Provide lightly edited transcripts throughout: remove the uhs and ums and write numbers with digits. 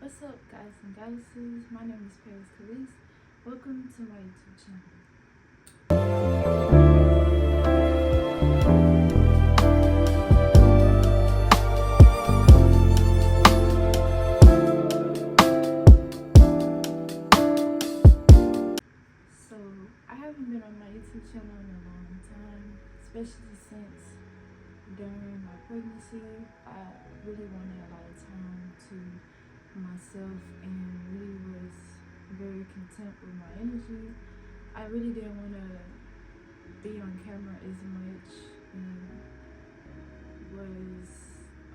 What's up, guys and goddesses? My name is Paris Khalees. Welcome to my YouTube channel. So, I haven't been on my YouTube channel in a long time, especially since during my pregnancy. I really wanted a lot of time to myself and really was very content with my energy. I really didn't want to be on camera as much, and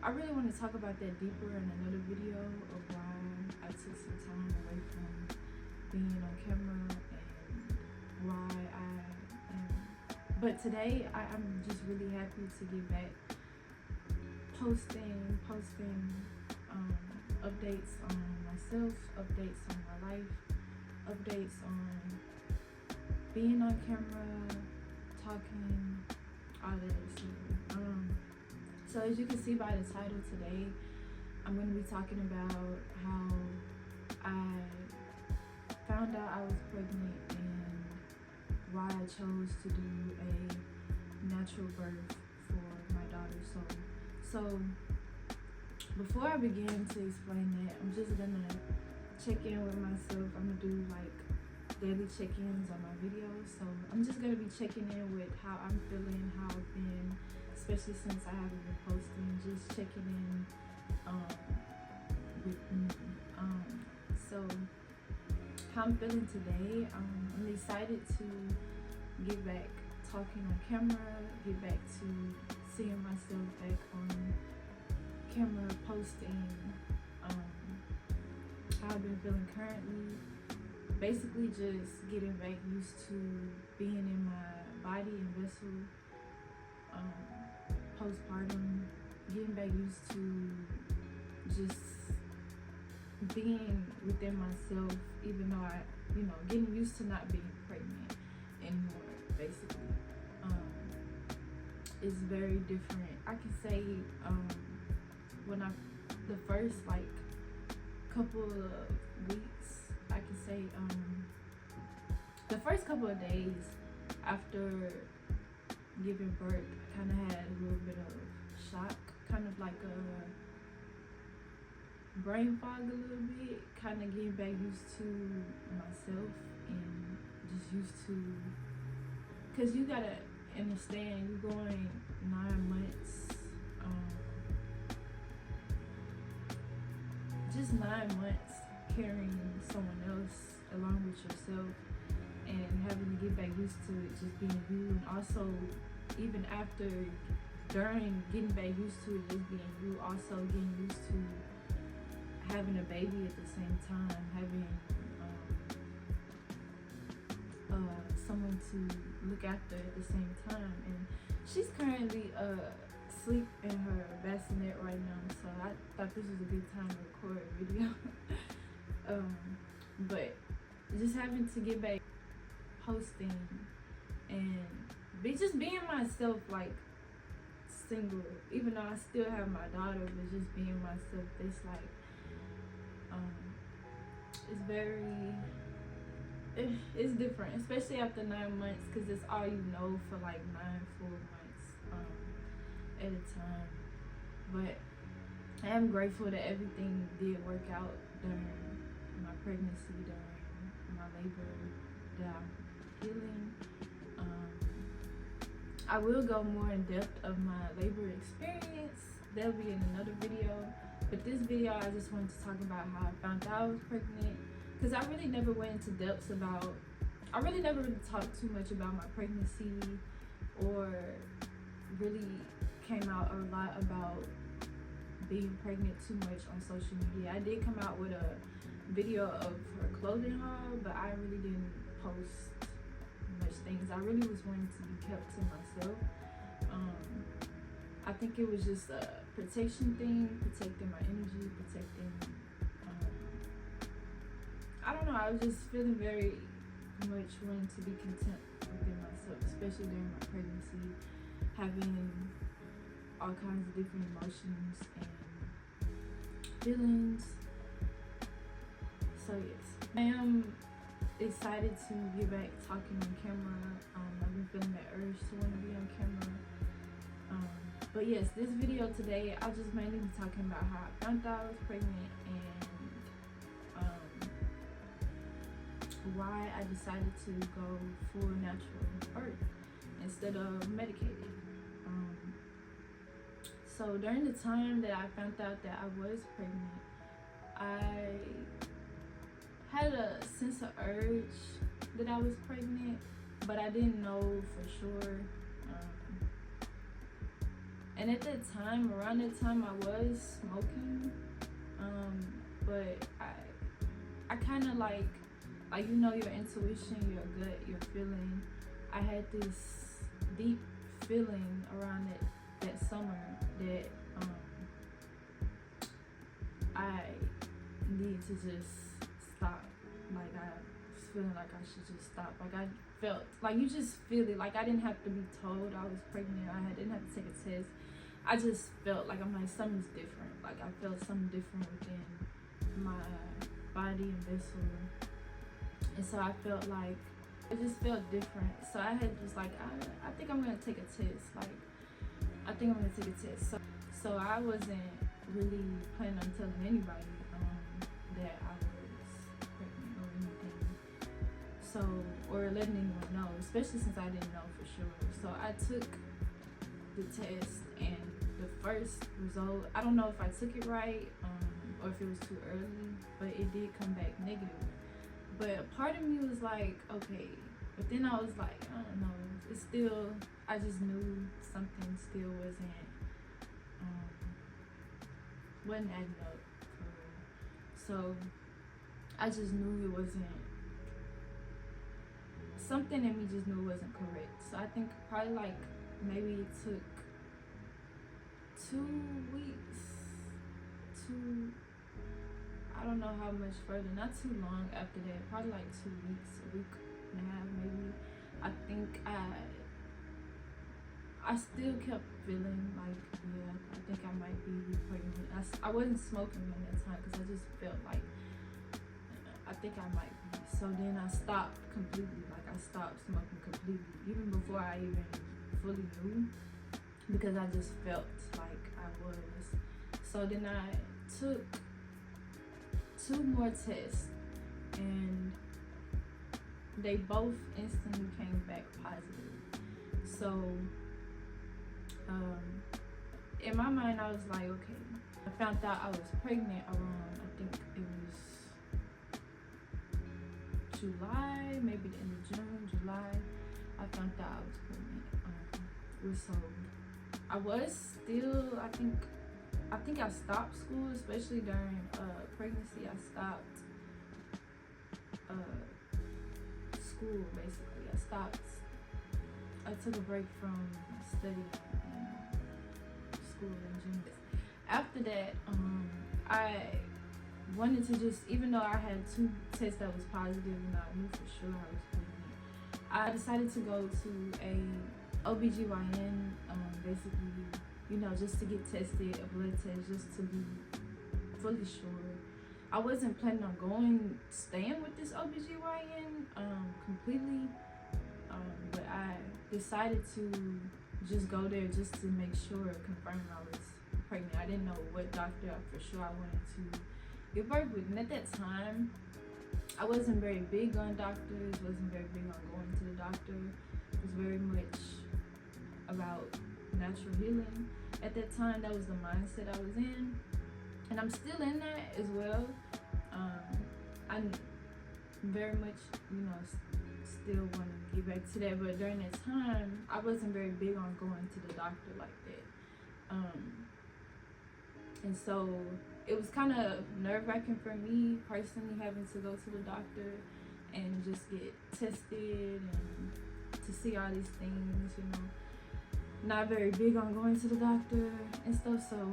I really want to talk about that deeper in another video of why I took some time away from being on camera and why I am. But today I'm just really happy to get back posting updates on myself, updates on my life, updates on being on camera, talking, all that stuff. So as you can see by the title today, I'm going to be talking about how I found out I was pregnant and why I chose to do a natural birth for my daughter. So before I begin to explain that, I'm just gonna check in with myself. I'm gonna do like daily check-ins on my videos. So I'm just gonna be checking in with how I'm feeling, how I've been, especially since I haven't been posting, just checking in with me. So how I'm feeling today, I'm excited to get back talking on camera, get back to seeing myself back on camera, posting how I've been feeling currently. Basically just getting back used to being in my body and vessel, postpartum, getting back used to just being within myself, even though getting used to not being pregnant anymore, basically. It's very different. I can say when the first like couple of weeks, I can say the first couple of days after giving birth, I kind of had a little bit of shock, kind of like a brain fog a little bit, kind of getting back used to myself and just used to, because you gotta understand, you're going 9 months, just 9 months carrying someone else along with yourself and having to get back used to it just being you, and also even after, during getting back used to it just being you, also getting used to having a baby at the same time, having someone to look after at the same time. And she's currently asleep in her bassinet right now, so I thought this was a good time to record a video. But just having to get back posting and just being myself, like single, even though I still have my daughter, but just being myself, it's like it's different, especially after 9 months, because it's all you know for like 9 full months at a time. But I am grateful that everything did work out during my pregnancy, during my labor, that I'm healing. I will go more in depth of my labor experience. That'll be in another video. But this video, I just wanted to talk about how I found out I was pregnant, because I really never went into depths about, I really never really talked too much about my pregnancy, or really came out a lot about being pregnant too much on social media. I did come out with a video of her clothing haul, but I really didn't post much things. I really was wanting to be kept to myself. I think it was just a protection thing, protecting my energy, protecting, I don't know, I was just feeling very much wanting to be content within myself, especially during my pregnancy, having all kinds of different emotions and feelings, So yes, I am excited to get back talking on camera. I've been feeling that urge to want to be on camera. But yes, this video today, I'll just mainly be talking about how I found out I was pregnant and why I decided to go full natural birth instead of medicated. So during the time that I found out that I was pregnant, I had a sense of urge that I was pregnant, but I didn't know for sure. And at that time, around that time, I was smoking, but I kind of like you know, your intuition, your gut, your feeling. I had this deep feeling around that summer that I need to just stop. Like I was feeling like I should just stop. Like I felt like you just feel it. Like I didn't have to be told I was pregnant. I didn't have to take a test. I just felt like something's different. Like I felt something different within my body and vessel. And so I felt like it just felt different. So I had just like I think I'm gonna take a test. Like I think I'm gonna take a test. So I wasn't really planning on telling anybody that I was pregnant or anything. So or letting anyone know, especially since I didn't know for sure. So I took the test and the first result, I don't know if I took it right or if it was too early, but it did come back negative. But part of me was like, okay, but then I was like, I don't know, it's still, I just knew something still wasn't adding up for real. So I just knew it wasn't, something in me just knew it wasn't correct. So I think probably like maybe it took 2 weeks, I don't know how much further, not too long after that, probably like 2 weeks, a week and a half maybe. I think I still kept feeling like, yeah, I think I might be pregnant. I wasn't smoking at that time because I just felt like, I think I might be. So then I stopped completely, like I stopped smoking completely, even before I even fully knew, because I just felt like I was. So then I took 2 more tests and they both instantly came back positive. So in my mind I was like, okay, I found out I was pregnant around, I think it was July, maybe the end of June, July. I found out I was pregnant. So I was still, I think I stopped school, especially during pregnancy. I stopped school basically. I took a break from studying in school in June. After that, I wanted to just, even though I had 2 tests that was positive and I knew for sure I was pregnant, I decided to go to a OBGYN, basically, you know, just to get tested, a blood test, just to be fully sure. I wasn't planning on staying with this OBGYN completely, but I decided to just go there just to make sure, confirm I was pregnant. I didn't know what doctor for sure I wanted to give birth with. And at that time, I wasn't very big on doctors, wasn't very big on going to the doctor. It was very much about natural healing. At that time, that was the mindset I was in, and I'm still in that as well. I'm very much, you know, still want to get back to that, but during that time, I wasn't very big on going to the doctor like that. And so it was kind of nerve-wracking for me personally, having to go to the doctor and just get tested and to see all these things, you know. Not very big on going to the doctor and stuff. So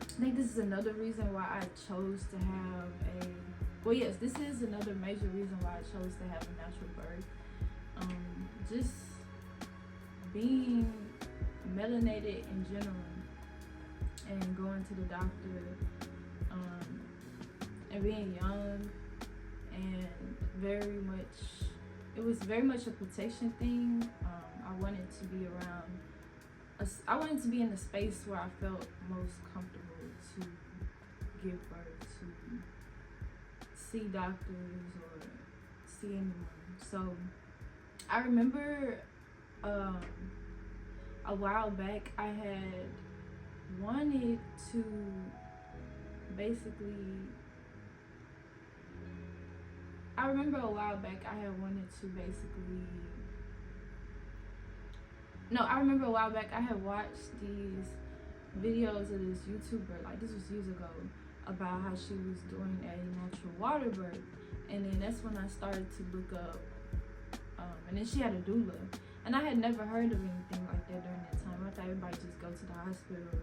I think this is another reason why I chose to have this is another major reason why I chose to have a natural birth. Just being melanated in general and going to the doctor and being young and it was very much a protection thing. I wanted to be I wanted to be in a space where I felt most comfortable to give birth, to see doctors or see anyone. So I remember a while back I had wanted to basically I remember a while back I had wanted to basically no, I remember a while back I had watched these videos of this YouTuber, like this was years ago, about how she was doing a natural water birth. And then that's when I started to look up, and then she had a doula. And I had never heard of anything like that during that time. I thought everybody just go to the hospital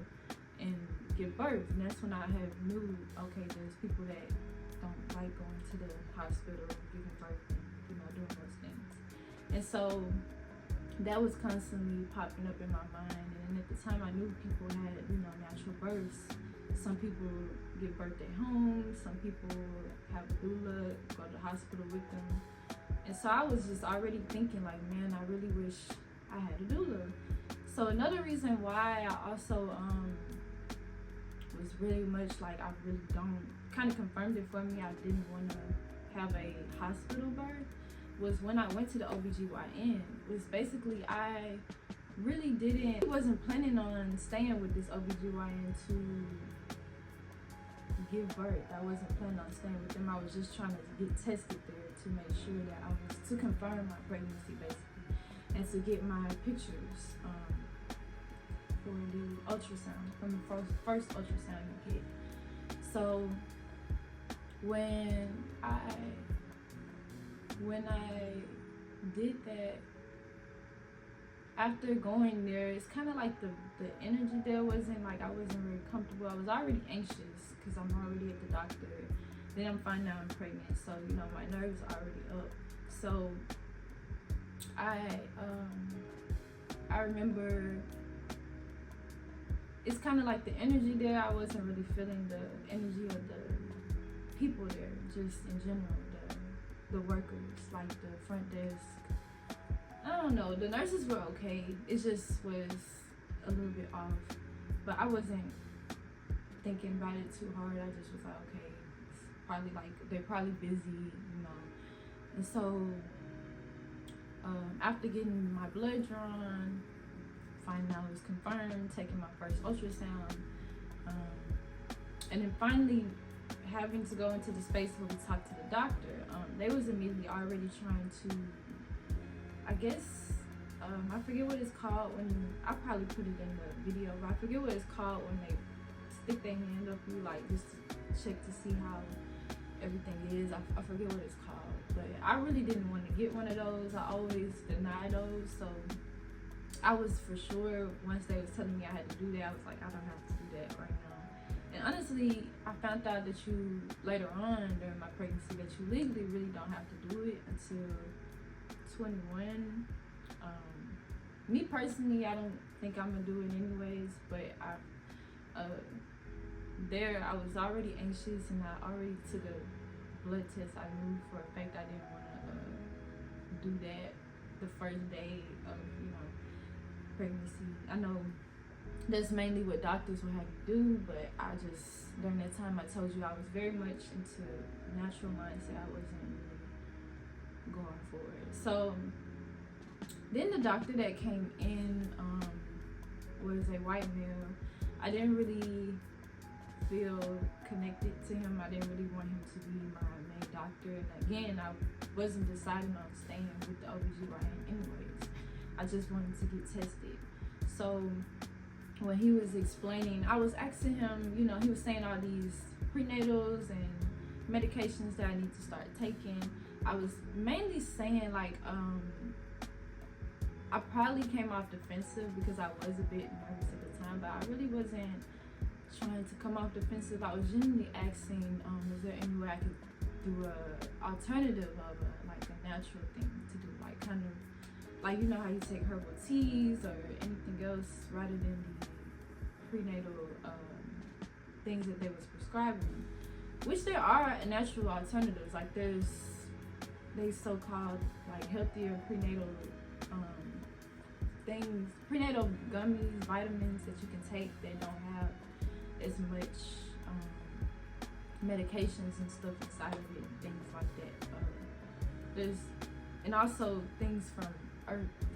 and give birth. And that's when I had knew, okay, there's people that don't like going to the hospital and giving birth and, doing those things. And so that was constantly popping up in my mind. And at the time I knew people had, natural births. Some people give birth at home, some people have a doula, go to the hospital with them. And so I was just already thinking like, man, I really wish I had a doula. So another reason why I also was really much like, I really don't, kind of confirmed it for me, I didn't want to have a hospital birth, was when I went to the OBGYN. Was basically I really wasn't planning on staying with this OBGYN to give birth. I wasn't planning on staying with them. I was just trying to get tested there to make sure that to confirm my pregnancy basically, and to get my pictures for the ultrasound, from the first ultrasound you get. So when I did that, after going there, it's kind of like the energy there wasn't like, I wasn't very comfortable. I was already anxious because I'm already at the doctor. Then I'm finding out I'm pregnant, so my nerves are already up. So I remember it's kind of like the energy there. I wasn't really feeling the energy of the people there, just in general, the workers, like the front desk. I don't know, the nurses were okay. It just was a little bit off, but I wasn't thinking about it too hard. I just was like, okay, it's probably like, they're probably busy, And so after getting my blood drawn, finding out it was confirmed, taking my first ultrasound, and then finally having to go into the space where we talked to the doctor, they was immediately already trying to, I guess, I forget what it's called when, I probably put it in the video, but I forget what it's called when they stick their hand up you, like just to check to see how everything is. I forget what it's called, but I really didn't want to get one of those. I always deny those, so I was for sure, once they was telling me I had to do that, I was like, I don't have to do that right now. And honestly, I found out that you, later on during my pregnancy, that you legally really don't have to do it until 21. Me personally, I don't think I'm gonna do it anyways, but I was already anxious, and I already took a blood test. I knew for a fact I didn't want to do that the first day of pregnancy. I know that's mainly what doctors will have you do, but I just, during that time, I told you I was very much into natural mindset. I wasn't really going for it. So then the doctor that came in was a white male. I didn't really feel connected to him. I didn't really want him to be my main doctor. And again, I wasn't deciding on staying with the OBGYN anyways. I just wanted to get tested. So when he was explaining, I was asking him, he was saying all these prenatals and medications that I need to start taking. I was mainly saying like, I probably came off defensive because I was a bit nervous at the time, but I really wasn't trying to come off defensive. I was genuinely asking, is there any way I could do a alternative of a natural thing to do, like kind of like, how you take herbal teas or anything else rather than the prenatal things that they was prescribing. which there are natural alternatives. Like there's they so-called like healthier prenatal things, prenatal gummies, vitamins that you can take that don't have as much medications and stuff inside of it, things like that. There's and also things from earth,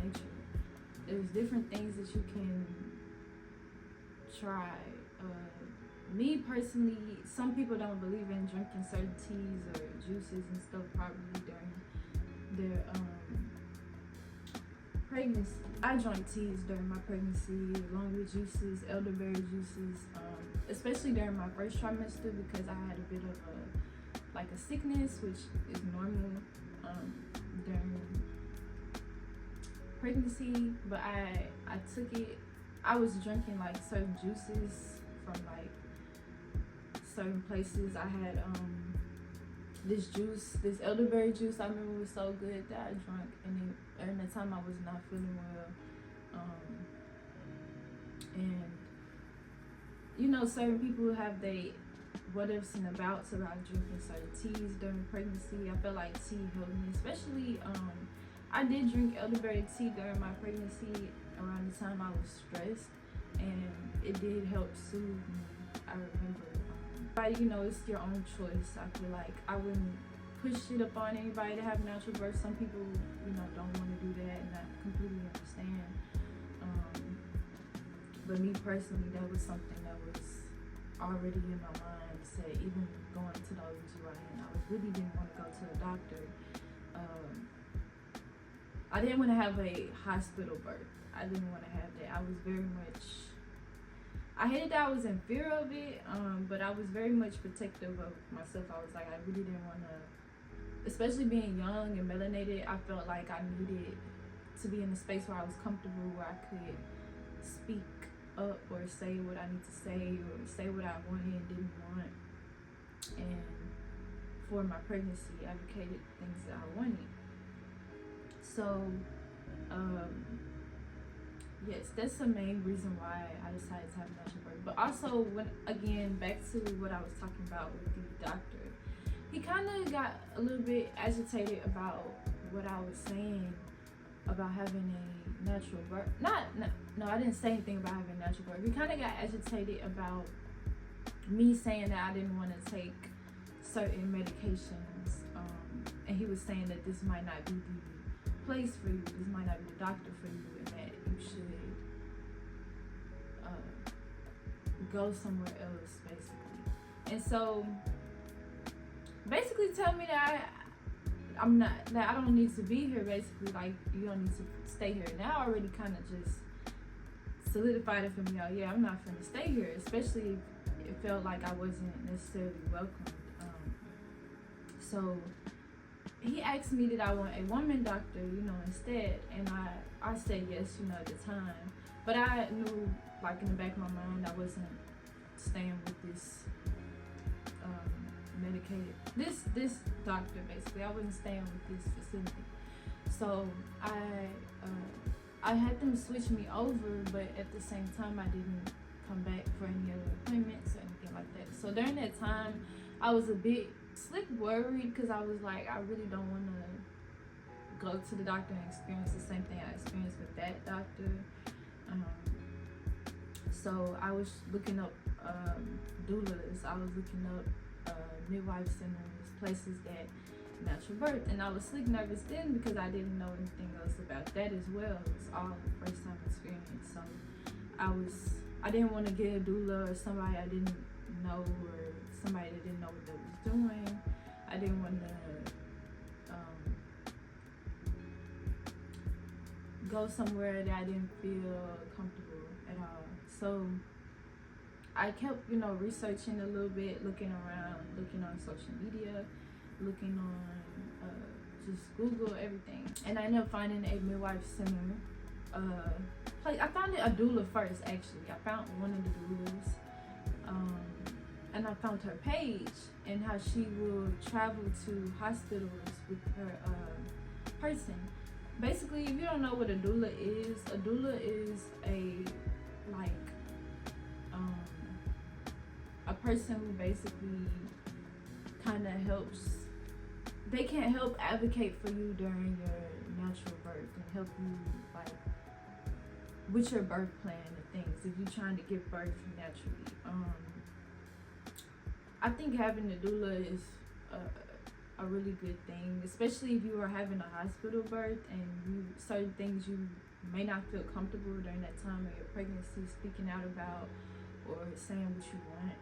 nature. There's different things that you can try. Me personally, some people don't believe in drinking certain teas or juices and stuff probably during their pregnancy. I drank teas during my pregnancy along with juices, elderberry juices, especially during my first trimester because I had a bit of a sickness, which is normal during pregnancy, but I took it. I was drinking like certain juices from like certain places. I had this juice, this elderberry juice I remember was so good that I drank, and then during the time I was not feeling well, and you know, certain people have they what ifs and abouts about drinking certain teas during pregnancy. I felt like tea helped me, especially I did drink elderberry tea during my pregnancy around the time I was stressed, and it did help soothe me. I remember. But you know, it's your own choice. I feel like I wouldn't push it upon anybody to have natural birth. Some people, you know, don't want to do that, and I completely understand. But me personally, that was something that was already in my mind. Say, even going to the OBGYN, I really didn't want to go to the doctor. I didn't want to have a hospital birth. I didn't want to have that. I was very much. I hated that I was in fear of it, but I was very much protective of myself. I was like, I really didn't want to, especially being young and melanated, I felt like I needed to be in a space where I was comfortable, where I could speak up or say what I need to say or say what I wanted and didn't want. And for my pregnancy, advocated things that I wanted. So, yes, that's the main reason why I decided to have a natural birth. But also, when again, back to what I was talking about with the doctor, he kind of got a little bit agitated about what I was saying about having a natural birth. No, I didn't say anything about having a natural birth. He kind of got agitated about me saying that I didn't want to take certain medications, and he was saying that this might not be the place for you, this might not be the doctor for you, and that you should go somewhere else, basically. And so basically tell me that I'm not, that I don't need to be here, basically, like you don't need to stay here. Now I already kind of just solidified it for me, oh yeah, I'm not finna stay here, especially if it felt like I wasn't necessarily welcomed. So he asked me did I want a woman doctor, you know, instead, and I said yes, you know, at the time. But I knew, like in the back of my mind, I wasn't staying with this medicated, this doctor, basically. I wasn't staying with this facility. So I had them switch me over, but at the same time, I didn't come back for any other appointments or anything like that. So during that time, I was a bit worried because I was like, I really don't want to go to the doctor and experience the same thing I experienced with that doctor. So I was looking up doulas. I was looking up midwife centers, places that natural birth, and I was sleep nervous then because I didn't know anything else about that as well. It was all the first time experience. So I didn't want to get a doula or somebody I didn't know or somebody that didn't know what they was doing. I didn't want to go somewhere that I didn't feel comfortable at all. So I kept, you know, researching a little bit, looking around, looking on social media, looking on just Google, everything. And I ended up finding a midwife center place. I found a doula first, actually. I found one of the doulas. And I found her page and how she will travel to hospitals with her person. Basically, if you don't know what a doula is a a person who basically kind of helps. They can't help advocate for you during your natural birth and help you like with your birth plan and things if you're trying to give birth naturally. I think having a doula is a really good thing, especially if you are having a hospital birth and certain things you may not feel comfortable during that time of your pregnancy speaking out about or saying what you want.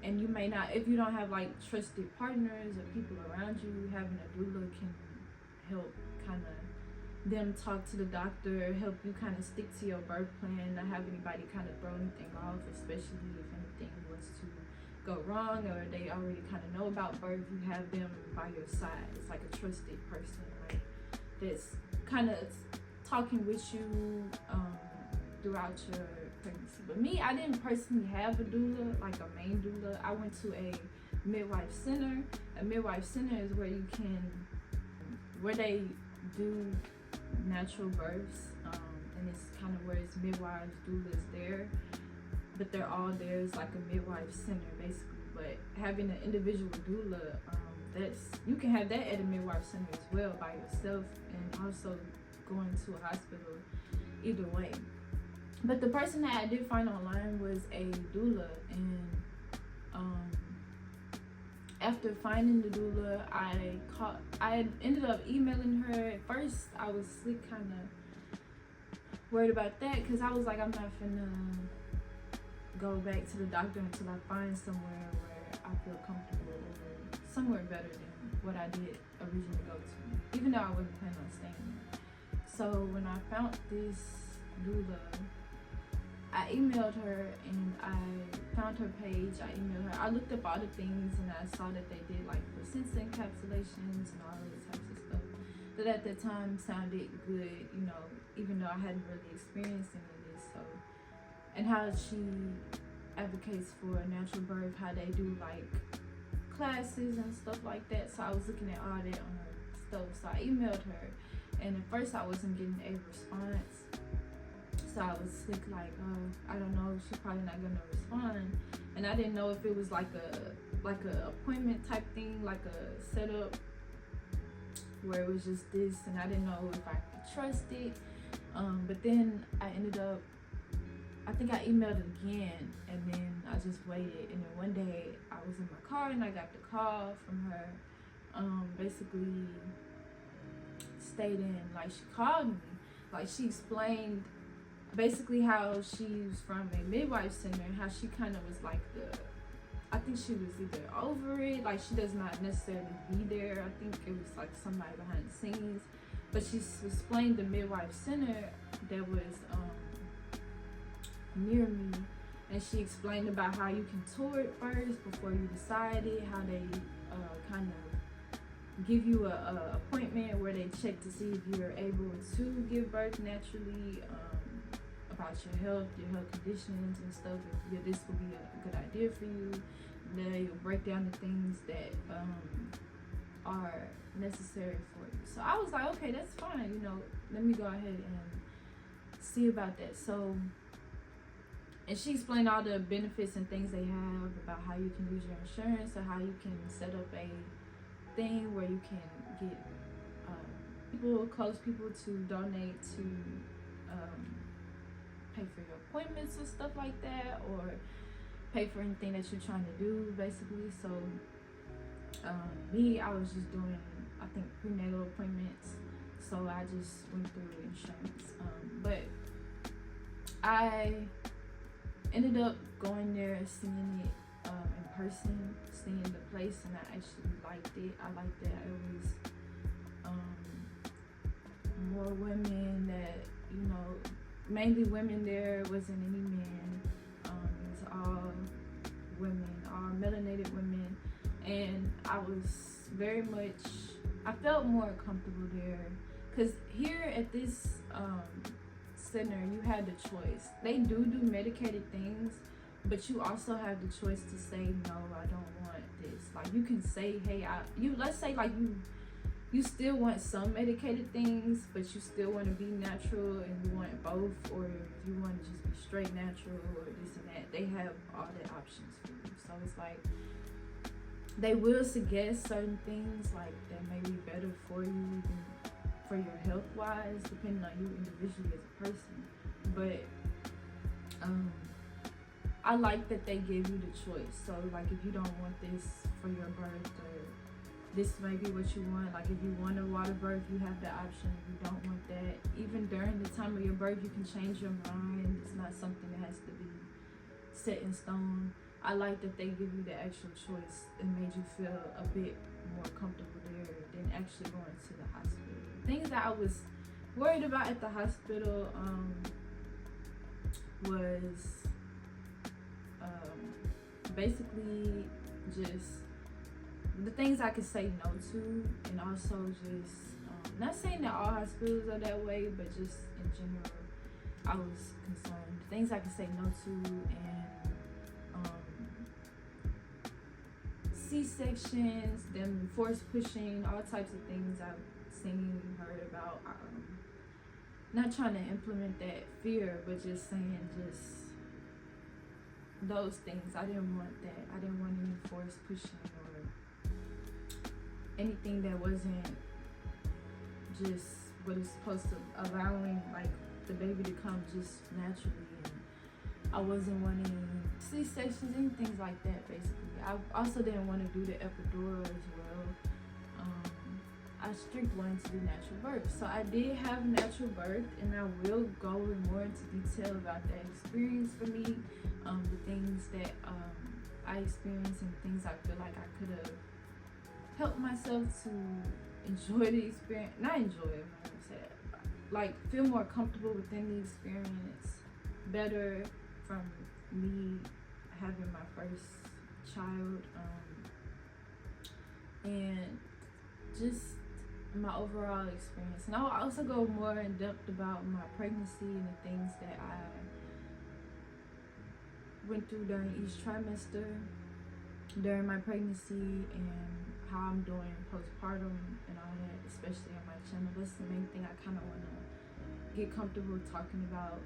And you may not, if you don't have like trusted partners or people around you, having a doula can help kind of them talk to the doctor, help you kind of stick to your birth plan, not have anybody kind of throw anything off, especially if anything was to go wrong or they already kind of know about birth. You have them by your side. It's like a trusted person, right? That's kind of talking with you throughout your pregnancy. But me, I didn't personally have a doula, like a main doula. I went to a midwife center. A midwife center is where you can, where they do natural births, and it's kind of where it's midwives, doulas there, but they're all there. It's like a midwife center basically. But having an individual doula, that's, you can have that at a midwife center as well by yourself, and also going to a hospital, either way. But the person that I did find online was a doula, and after finding the doula, I ended up emailing her. At first I was kind of worried about that because I was like, I'm not finna go back to the doctor until I find somewhere where I feel comfortable or somewhere better than what I did originally go to, even though I wasn't planning on staying there. So when I found this doula, I emailed her and I found her page. I emailed her. I looked up all the things and I saw that they did like placenta encapsulations and all those types of stuff that at the time sounded good, you know, even though I hadn't really experienced any of this. So, and how she advocates for natural birth, how they do like classes and stuff like that. So I was looking at all that on her stuff. So I emailed her, and at first I wasn't getting a response. So I was like, oh, I don't know, she's probably not gonna respond. And I didn't know if it was like a appointment type thing, like a setup where it was just this, and I didn't know if I could trust it. But then I ended up, I think I emailed again, and then I just waited. And then one day I was in my car and I got the call from her, basically stating, like, she called me, like she explained basically how she's from a midwife center and how she kind of was like I think she was either over it, like she does not necessarily be there. I think it was like somebody behind the scenes, but she explained the midwife center that was near me, and she explained about how you can tour it first before you decide it, how they kind of give you a appointment where they check to see if you're able to give birth naturally, about your health conditions and stuff, if this will be a good idea for you. They'll break down the things that are necessary for you. So I was like, okay, that's fine, you know, let me go ahead and see about that. So, and she explained all the benefits and things they have about how you can use your insurance, or how you can set up a thing where you can get close people to donate to pay for your appointments and stuff like that, or pay for anything that you're trying to do, basically. So me, I was just doing, I think, prenatal appointments, so I just went through insurance. But I ended up going there, seeing it in person, seeing the place, and I actually liked it. I liked that it was more women, that, you know, mainly women there, wasn't any men. It was all women, all melanated women, and I was very much, I felt more comfortable there, because here at this center you had the choice. They do medicated things, but you also have the choice to say, no, I don't want this. Like, you can say, hey, let's say like you you still want some medicated things, but you still want to be natural, and you want both, or if you want to just be straight natural or this and that, they have all the options for you. So it's like they will suggest certain things like that may be better for you, even for your health wise, depending on you individually as a person. But I like that they give you the choice. So like if you don't want this for your birth, or this may be what you want, like if you want a water birth, you have the option. If you don't want that, even during the time of your birth, you can change your mind. It's not something that has to be set in stone. I like that they give you the actual choice. It made you feel a bit more comfortable there than actually going to the hospital. Things that I was worried about at the hospital was basically just the things I could say no to, and also just not saying that all hospitals are that way, but just in general, I was concerned. Things I could say no to, and C-sections, them force pushing, all types of things I've seen, heard about. Not trying to implement that fear, but just saying just those things. I didn't want that. I didn't want any force pushing or anything that wasn't just what is supposed to, allowing like the baby to come just naturally. And I wasn't wanting C-sections and things like that. Basically, I also didn't want to do the epidural as well. I strictly wanted to do natural birth. So I did have natural birth, and I will go more into detail about that experience for me, the things that I experienced and things I feel like I could have helped myself to enjoy the experience. Not enjoy it, I'm not gonna say that. Like feel more comfortable within the experience, better from me having my first child, and just my overall experience. And I'll also go more in depth about my pregnancy and the things that I went through during each trimester during my pregnancy, and how I'm doing postpartum and all that, especially on my channel. That's the main thing I kind of want to get comfortable talking about.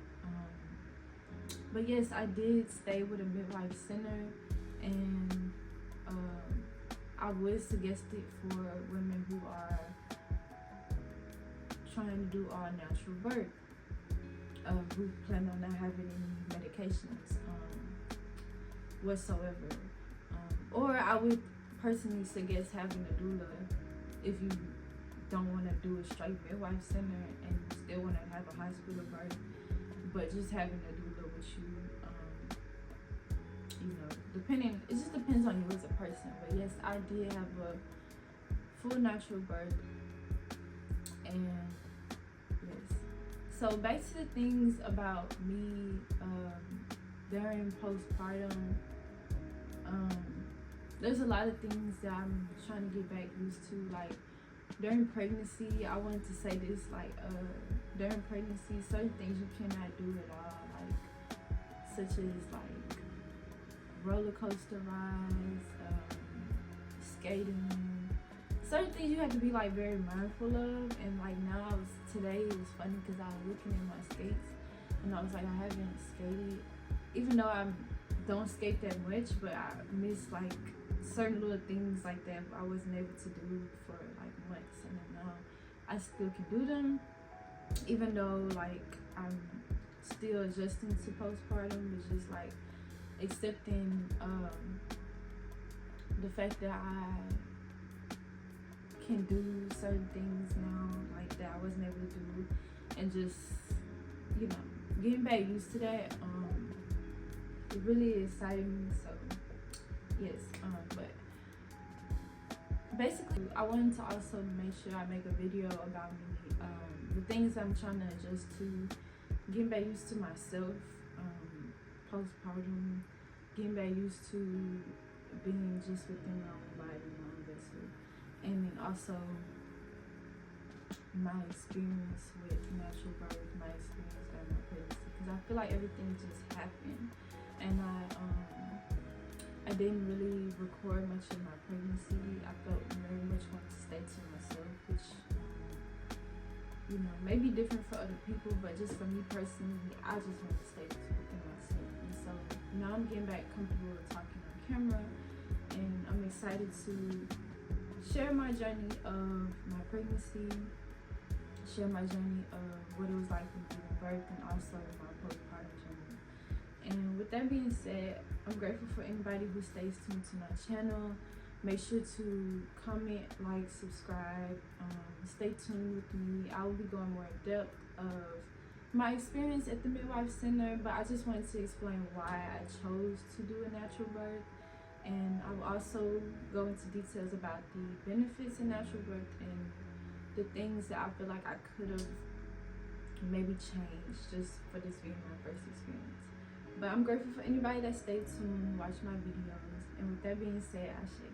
But yes, I did stay with a midwife center, and I would suggest it for women who are trying to do all natural birth, who plan on not having any medications whatsoever. Or I would personally suggest having a doula if you don't want to do a straight midwife center and still want to have a hospital birth, but just having a doula with you, depending, it just depends on you as a person. But yes, I did have a full natural birth, and yes. So back to the things about me during postpartum. There's a lot of things that I'm trying to get back used to. Like during pregnancy, I wanted to say this, like during pregnancy, certain things you cannot do at all, like such as like roller coaster rides, skating. Certain things you have to be like very mindful of. And like now, today it was funny because I was looking at my skates, and I was like, I haven't skated, even though I don't skate that much, but I miss like certain little things like that I wasn't able to do for like months, and then now I still can do them, even though like I'm still adjusting to postpartum. It's just like accepting the fact that I can do certain things now like that I wasn't able to do, and just getting back used to that. It really excited me. So yes, but basically I wanted to also make sure I make a video about me, the things I'm trying to adjust to, getting back used to myself, postpartum, getting back used to being just within my own body, my own vessel, and then also my experience with natural birth, my experience during my pregnancy, because I feel like everything just happened, and I didn't really record much of my pregnancy. I felt very much want to stay to myself, which you know, maybe different for other people, but just for me personally, I just want to stay within myself. And so now I'm getting back comfortable with talking on camera, and I'm excited to share my journey of my pregnancy, share my journey of what it was like from giving birth, and also my postpartum journey. And with that being said, I'm grateful for anybody who stays tuned to my channel. Make sure to comment, like, subscribe. Stay tuned with me. I will be going more in depth of my experience at the Midwife Center, but I just wanted to explain why I chose to do a natural birth. And I will also go into details about the benefits of natural birth and the things that I feel like I could have maybe changed just for this being my first experience. But I'm grateful for anybody that stayed tuned, watched my videos. And with that being said, I say